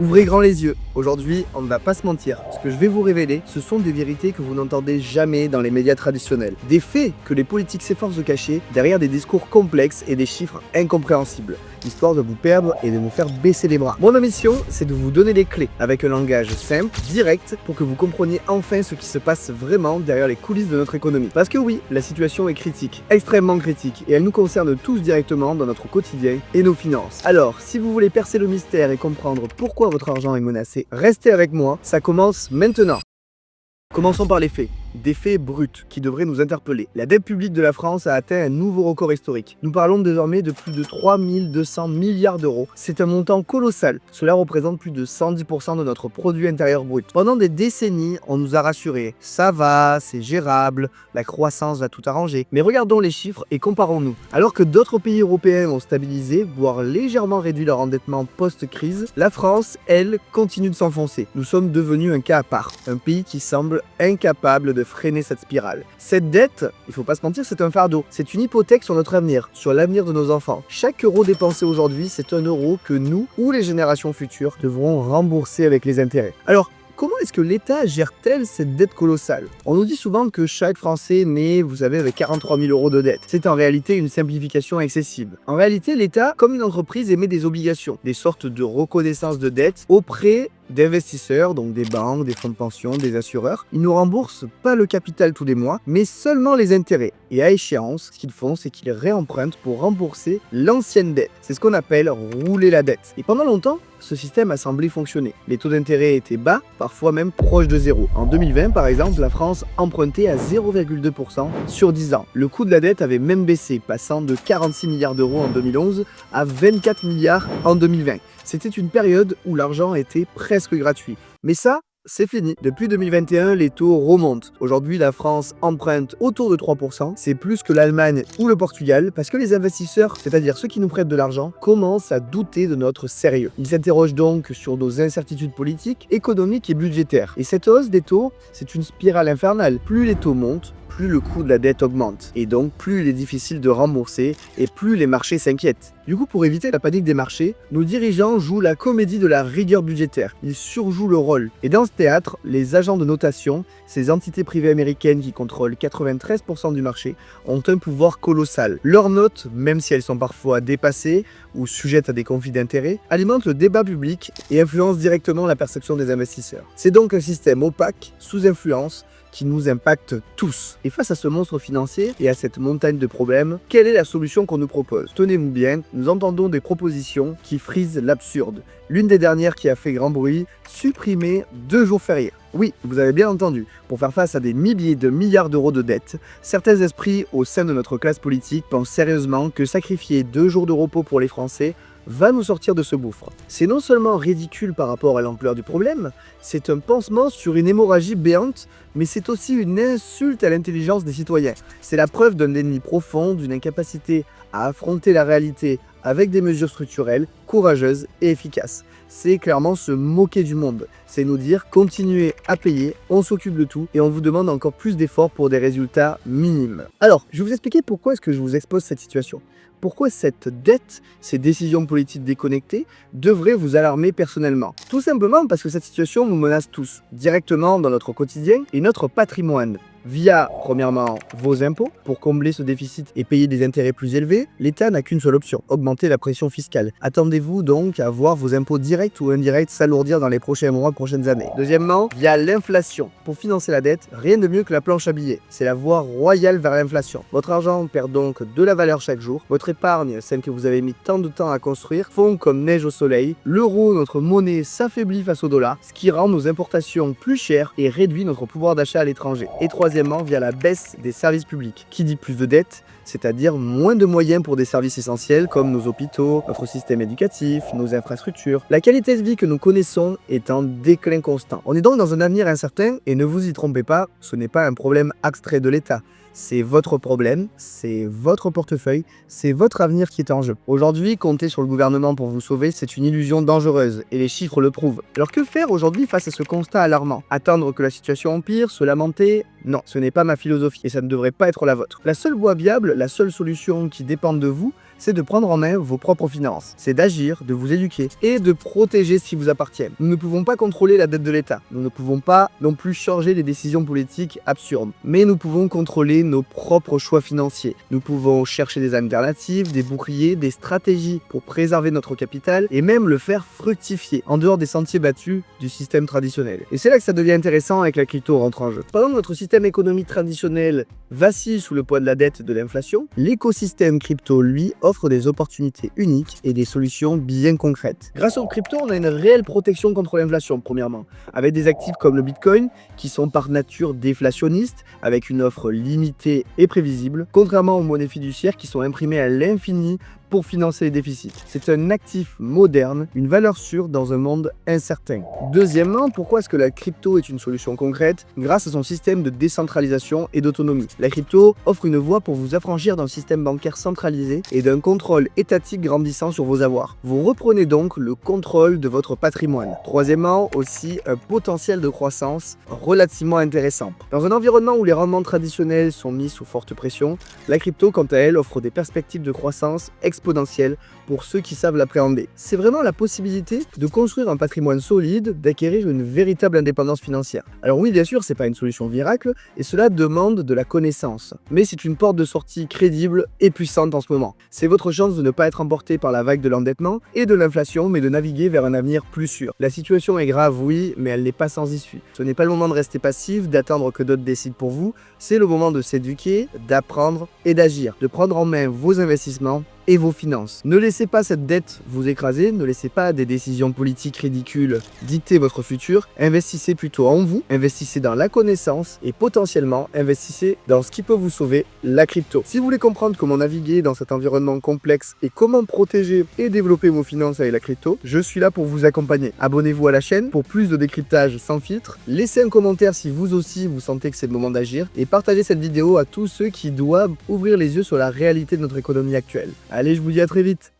Ouvrez grand les yeux. Aujourd'hui, on ne va pas se mentir. Ce que je vais vous révéler, ce sont des vérités que vous n'entendez jamais dans les médias traditionnels. Des faits que les politiques s'efforcent de cacher derrière des discours complexes et des chiffres incompréhensibles, histoire de vous perdre et de vous faire baisser les bras. Mon mission, c'est de vous donner les clés, avec un langage simple, direct, pour que vous compreniez enfin ce qui se passe vraiment derrière les coulisses de notre économie. Parce que oui, la situation est critique, extrêmement critique, et elle nous concerne tous directement dans notre quotidien et nos finances. Alors, si vous voulez percer le mystère et comprendre pourquoi votre argent est menacé, restez avec moi, ça commence maintenant. Commençons par les faits. Des faits bruts qui devraient nous interpeller. La dette publique de la France a atteint un nouveau record historique. Nous parlons désormais de plus de 3200 milliards d'euros. C'est un montant colossal. Cela représente plus de 110% de notre produit intérieur brut. Pendant des décennies, on nous a rassurés. Ça va, c'est gérable, la croissance va tout arranger. Mais regardons les chiffres et comparons-nous. Alors que d'autres pays européens ont stabilisé, voire légèrement réduit leur endettement post-crise, la France, elle, continue de s'enfoncer. Nous sommes devenus un cas à part. Un pays qui semble incapable de freiner cette spirale. Cette dette, il faut pas se mentir, c'est un fardeau. C'est une hypothèque sur notre avenir, sur l'avenir de nos enfants. Chaque euro dépensé aujourd'hui, c'est un euro que nous ou les générations futures devront rembourser avec les intérêts. Alors, comment est-ce que l'État gère-t-elle cette dette colossale? On nous dit souvent que chaque Français naît, vous savez, avec 43 000 euros de dette. C'est en réalité une simplification excessive. En réalité, l'État, comme une entreprise, émet des obligations, des sortes de reconnaissance de dette auprès d'investisseurs, donc des banques, des fonds de pension, des assureurs. Ils ne remboursent pas le capital tous les mois, mais seulement les intérêts. Et à échéance, ce qu'ils font, c'est qu'ils réempruntent pour rembourser l'ancienne dette. C'est ce qu'on appelle rouler la dette. Et pendant longtemps, ce système a semblé fonctionner. Les taux d'intérêt étaient bas, parfois même proches de zéro. En 2020, par exemple, la France empruntait à 0,2% sur 10 ans. Le coût de la dette avait même baissé, passant de 46 milliards d'euros en 2011 à 24 milliards en 2020. C'était une période où l'argent était presque gratuit. Mais ça, c'est fini. Depuis 2021, les taux remontent. Aujourd'hui, la France emprunte autour de 3%. C'est plus que l'Allemagne ou le Portugal parce que les investisseurs, c'est-à-dire ceux qui nous prêtent de l'argent, commencent à douter de notre sérieux. Ils s'interrogent donc sur nos incertitudes politiques, économiques et budgétaires. Et cette hausse des taux, c'est une spirale infernale. Plus les taux montent, plus le coût de la dette augmente. Et donc, plus il est difficile de rembourser et plus les marchés s'inquiètent. Du coup, pour éviter la panique des marchés, nos dirigeants jouent la comédie de la rigueur budgétaire. Ils surjouent le rôle. Et dans ce théâtre, les agents de notation, ces entités privées américaines qui contrôlent 93% du marché, ont un pouvoir colossal. Leurs notes, même si elles sont parfois dépassées ou sujettes à des conflits d'intérêts, alimentent le débat public et influencent directement la perception des investisseurs. C'est donc un système opaque, sous influence, qui nous impacte tous. Et face à ce monstre financier et à cette montagne de problèmes, quelle est la solution qu'on nous propose? Tenez-vous bien, nous entendons des propositions qui frisent l'absurde. L'une des dernières qui a fait grand bruit, supprimer 2 jours fériés. Oui, vous avez bien entendu, pour faire face à des milliers de milliards d'euros de dettes, certains esprits au sein de notre classe politique pensent sérieusement que sacrifier 2 jours de repos pour les Français va nous sortir de ce gouffre. C'est non seulement ridicule par rapport à l'ampleur du problème, c'est un pansement sur une hémorragie béante, mais c'est aussi une insulte à l'intelligence des citoyens. C'est la preuve d'un déni profond, d'une incapacité à affronter la réalité avec des mesures structurelles, courageuses et efficaces. C'est clairement se moquer du monde. C'est nous dire continuez à payer, on s'occupe de tout et on vous demande encore plus d'efforts pour des résultats minimes. Alors, je vais vous expliquer pourquoi est-ce que je vous expose cette situation. Pourquoi cette dette, ces décisions politiques déconnectées, devraient vous alarmer personnellement? Tout simplement parce que cette situation nous menace tous, directement dans notre quotidien et notre patrimoine. Via, premièrement, vos impôts. Pour combler ce déficit et payer des intérêts plus élevés, l'État n'a qu'une seule option, augmenter la pression fiscale. Attendez-vous donc à voir vos impôts directs ou indirects s'alourdir dans les prochains mois, prochaines années. Deuxièmement, via l'inflation. Pour financer la dette, rien de mieux que la planche à billets. C'est la voie royale vers l'inflation. Votre argent perd donc de la valeur chaque jour. Votre épargne, celle que vous avez mis tant de temps à construire, fond comme neige au soleil. L'euro, notre monnaie, s'affaiblit face au dollar, ce qui rend nos importations plus chères et réduit notre pouvoir d'achat à l'étranger. Et troisièmement, via la baisse des services publics. Qui dit plus de dettes, c'est-à-dire moins de moyens pour des services essentiels comme nos hôpitaux, notre système éducatif, nos infrastructures. La qualité de vie que nous connaissons est en déclin constant. On est donc dans un avenir incertain et ne vous y trompez pas, ce n'est pas un problème abstrait de l'État. C'est votre problème, c'est votre portefeuille, c'est votre avenir qui est en jeu. Aujourd'hui, compter sur le gouvernement pour vous sauver, c'est une illusion dangereuse, et les chiffres le prouvent. Alors que faire aujourd'hui face à ce constat alarmant? Attendre que la situation empire, se lamenter? Non, ce n'est pas ma philosophie, et ça ne devrait pas être la vôtre. La seule voie viable, la seule solution qui dépend de vous, c'est de prendre en main vos propres finances. C'est d'agir, de vous éduquer et de protéger ce qui vous appartient. Nous ne pouvons pas contrôler la dette de l'État. Nous ne pouvons pas non plus changer les décisions politiques absurdes. Mais nous pouvons contrôler nos propres choix financiers. Nous pouvons chercher des alternatives, des boucliers, des stratégies pour préserver notre capital et même le faire fructifier en dehors des sentiers battus du système traditionnel. Et c'est là que ça devient intéressant avec la crypto rentre en jeu. Pendant que notre système économique traditionnel vacille sous le poids de la dette et de l'inflation, l'écosystème crypto, lui, offre des opportunités uniques et des solutions bien concrètes. Grâce aux crypto, on a une réelle protection contre l'inflation, premièrement, avec des actifs comme le Bitcoin, qui sont par nature déflationnistes, avec une offre limitée et prévisible, contrairement aux monnaies fiduciaires qui sont imprimées à l'infini pour financer les déficits. C'est un actif moderne, une valeur sûre dans un monde incertain. Deuxièmement, pourquoi est-ce que la crypto est une solution concrète? Grâce à son système de décentralisation et d'autonomie. La crypto offre une voie pour vous affranchir d'un système bancaire centralisé et d'un contrôle étatique grandissant sur vos avoirs. Vous reprenez donc le contrôle de votre patrimoine. Troisièmement, aussi un potentiel de croissance relativement intéressant. Dans un environnement où les rendements traditionnels sont mis sous forte pression, la crypto, quant à elle, offre des perspectives de croissance exponentielle pour ceux qui savent l'appréhender. C'est vraiment la possibilité de construire un patrimoine solide, d'acquérir une véritable indépendance financière. Alors oui, bien sûr, c'est pas une solution miracle et cela demande de la connaissance. Mais c'est une porte de sortie crédible et puissante en ce moment. C'est votre chance de ne pas être emporté par la vague de l'endettement et de l'inflation, mais de naviguer vers un avenir plus sûr. La situation est grave, oui, mais elle n'est pas sans issue. Ce n'est pas le moment de rester passif, d'attendre que d'autres décident pour vous. C'est le moment de s'éduquer, d'apprendre et d'agir, de prendre en main vos investissements et vos finances. Ne laissez pas cette dette vous écraser, ne laissez pas des décisions politiques ridicules dicter votre futur. Investissez plutôt en vous, investissez dans la connaissance et potentiellement investissez dans ce qui peut vous sauver, la crypto. Si vous voulez comprendre comment naviguer dans cet environnement complexe et comment protéger et développer vos finances avec la crypto, je suis là pour vous accompagner. Abonnez-vous à la chaîne pour plus de décryptage sans filtre. Laissez un commentaire si vous aussi vous sentez que c'est le moment d'agir et partagez cette vidéo à tous ceux qui doivent ouvrir les yeux sur la réalité de notre économie actuelle. Allez, je vous dis à très vite.